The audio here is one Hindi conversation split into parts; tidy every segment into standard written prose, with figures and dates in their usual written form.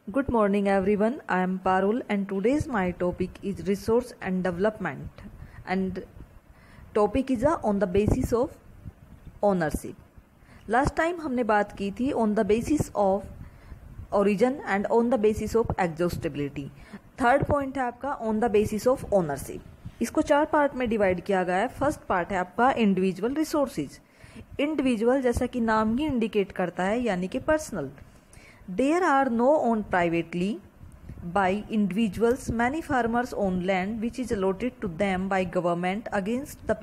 Good morning everyone. I am Parul and today's my topic is resource and development and topic is on the basis of ownership. Last time हमने बात की थी on the basis of origin and on the basis of exhaustibility. Third point है आपका on the basis of ownership. इसको चार पार्ट में डिवाइड किया गया है. फर्स्ट पार्ट है आपका इंडिविजुअल रिसोर्सेज. इंडिविजुअल जैसा कि नाम ही इंडिकेट करता है यानी कि personal. There are no owned privately by individuals. Many farmers own land which is allotted to them by government against the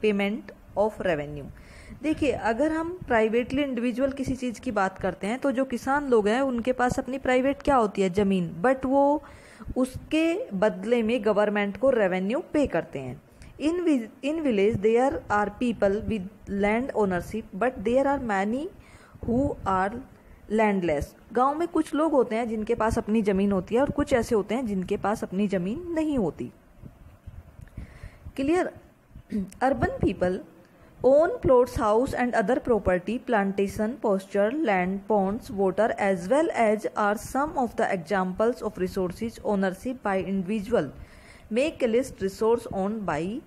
payment of revenue. देखिए, अगर हम प्राइवेटली इंडिविजुअल किसी चीज़ की बात करते हैं तो जो किसान लोग हैं उनके पास अपनी प्राइवेट क्या होती है, ज़मीन, बट वो उसके बदले में गवर्नमेंट को रेवेन्यू पे करते हैं. In village there are people with land ownership but there are many who are landless. गांव में कुछ लोग होते हैं जिनके पास अपनी जमीन होती है और कुछ ऐसे होते हैं जिनके पास अपनी जमीन नहीं होती. Clear. Urban people own plots, house and other property, plantation, pasture, land, ponds, water as well as are some of the examples of resources ownership by individual. Make a list resource owned by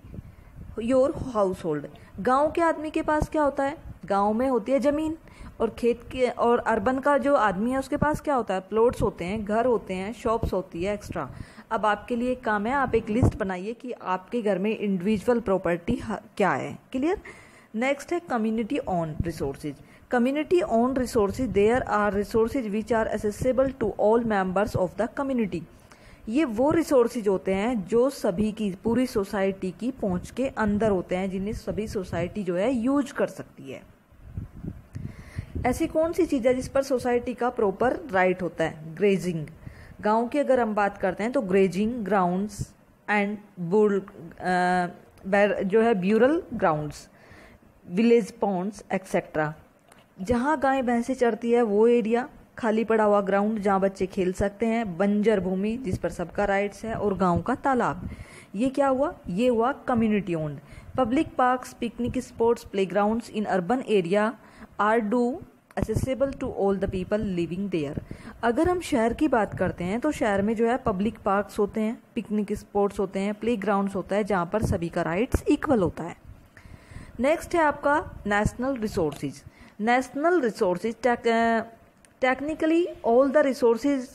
your household. गाँव के आदमी के पास क्या होता है, गाँव में होती है जमीन, और खेत के और अर्बन का जो आदमी है उसके पास क्या होता है, प्लॉट्स होते हैं, घर होते हैं, शॉप्स होती है एक्स्ट्रा. अब आपके लिए एक काम है, आप एक लिस्ट बनाइए कि आपके घर में इंडिविजुअल प्रॉपर्टी क्या है. क्लियर. नेक्स्ट है community own resources. Community own resources there are resources which are accessible to all members of the community. ये वो रिसोर्सेज होते हैं जो सभी की, पूरी सोसाइटी की पहुंच के अंदर होते हैं, जिन्हें सभी सोसाइटी जो है यूज कर सकती है. ऐसी कौन सी चीज़ है जिस पर सोसाइटी का प्रॉपर राइट होता है? ग्रेजिंग. गांव की अगर हम बात करते हैं तो ग्रेजिंग ग्राउंड्स एंड जो है burial grounds, village ponds etcetera. जहां गाय भैंसें चरती है वो एरिया, खाली पड़ा हुआ ग्राउंड जहां बच्चे खेल सकते हैं, बंजर भूमि जिस पर सबका राइट्स है, और गांव का तालाब. ये क्या हुआ? ये हुआ community owned. Public parks, picnic spots, playgrounds in urban area are do accessible to all the people living there. अगर हम शहर की बात करते हैं तो शहर में जो है पब्लिक पार्क्स होते हैं, पिकनिक स्पॉट्स होते हैं, प्ले ग्राउंड्स होता है जहाँ पर सभी का राइट्स इक्वल होता है. नेक्स्ट है आपका national resources. National resources technically all the resources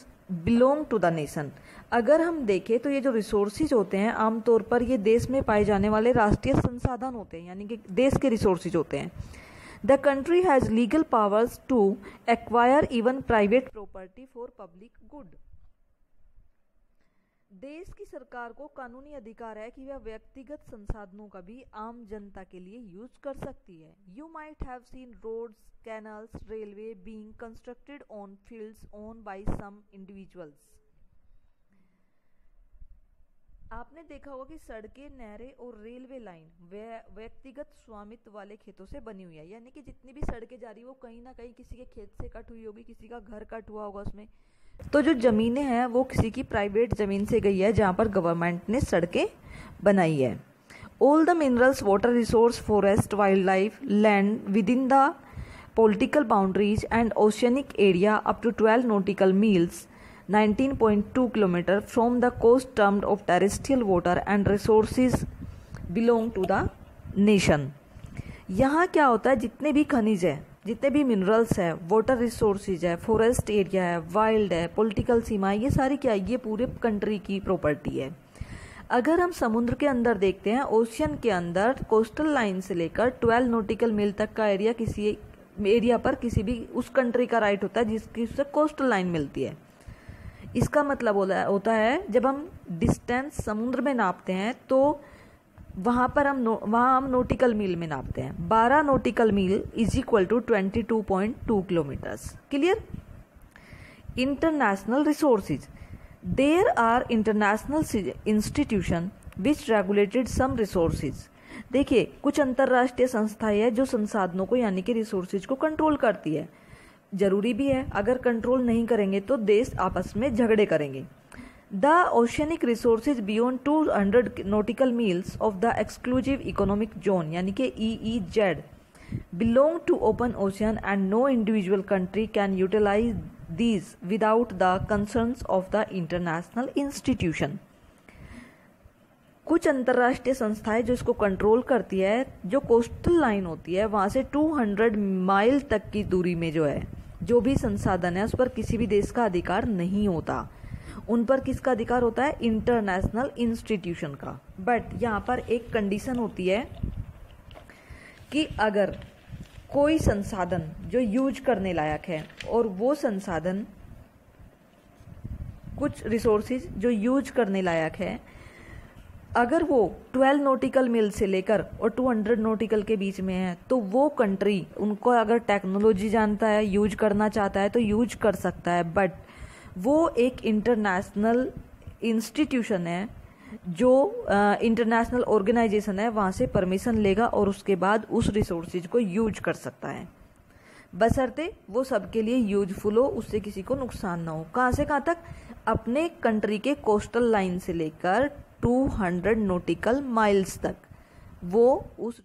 belong to the nation. अगर हम देखें तो ये जो रिसोर्सेज होते हैं आमतौर पर ये देश में पाए जाने वाले राष्ट्रीय संसाधन होते हैं, यानी कि देश के रिसोर्सेज होते हैं. The country has legal powers to acquire even private property for public good. देश की सरकार को कानूनी अधिकार है कि वह व्यक्तिगत संसाधनों का भी आम जनता के लिए यूज कर सकती है. You might have seen roads, canals, railway being constructed on fields owned by some individuals. आपने देखा होगा कि सड़कें, नहरें और रेलवे लाइन व्यक्तिगत स्वामित्व वाले खेतों से बनी हुई है, यानी कि जितनी भी सड़कें जा रही है वो कहीं ना कहीं किसी के खेत से कट हुई होगी, किसी का घर कट हुआ होगा उसमें. तो जो जमीनें हैं वो किसी की प्राइवेट जमीन से गई है जहाँ पर गवर्नमेंट ने सड़कें बनाई है. All the minerals, water resource, forest, wildlife, land within the political boundaries and oceanic area up to 12 nautical miles 19.2 kilometre from the coast termed of terrestrial water and resources belong to the nation. यहाँ क्या होता है, जितने भी खनिज है, जितने भी मिनरल्स है, वाटर रिसोर्सेज है, फॉरेस्ट एरिया है, वाइल्ड है, पॉलिटिकल सीमा है, ये सारी क्या है, ये पूरे कंट्री की प्रॉपर्टी है. अगर हम समुद्र के अंदर देखते हैं, ओशियन के अंदर कोस्टल लाइन से लेकर 12 नॉटिकल मील तक का एरिया, किसी एरिया पर किसी भी उस कंट्री का राइट होता है जिसकी उससे कोस्टल लाइन मिलती है. इसका मतलब होता है जब हम डिस्टेंस समुद्र में नापते हैं तो वहाँ हम नॉटिकल मील में नापते हैं. 12 nautical mile is equal to 22.2 kilometres. Clear. International resources. There are international institution which regulated some resources. देखिए, कुछ अंतर्राष्ट्रीय संस्थाएं हैं जो संसाधनों को यानी कि रिसोर्सेज को कंट्रोल करती है. जरूरी भी है, अगर कंट्रोल नहीं करेंगे तो देश आपस में झगड़े करेंगे. The oceanic resources beyond 200 nautical miles of the exclusive economic zone यानी कि EEZ belong to open ocean and no individual country can utilise these without the concerns of the international institution। कुछ अंतर्राष्ट्रीय संस्थाएं जो इसको कंट्रोल करती है, जो कोस्टल लाइन होती है वहां से 200 माइल तक की दूरी में जो है जो भी संसाधन है उस पर किसी भी देश का अधिकार नहीं होता। उन पर किसका अधिकार होता है? इंटरनेशनल इंस्टीट्यूशन का। बट यहाँ पर एक कंडीशन होती है कि अगर कोई संसाधन जो यूज करने लायक है और वो संसाधन, कुछ रिसोर्सेज जो यूज करने लायक है, अगर वो 12 नॉटिकल मील से लेकर और 200 नॉटिकल के बीच में है, तो वो कंट्री उनको अगर टेक्नोलॉजी जानता है, यूज करना चाहता है तो यूज कर सकता है। बट वो एक इंटरनेशनल इंस्टीट्यूशन है, जो इंटरनेशनल ऑर्गेनाइजेशन है, वहाँ से परमिशन लेगा और उसके बाद उस रिसोर्सेज को यूज कर सकता है, बशर्ते वो सबके लिए यूजफुल हो, उससे किसी को नुकसान ना हो। कहाँ से कहाँ तक? अपने कंट्री के कोस्टल लाइन से लेकर 200 नॉटिकल माइल्स तक वो उस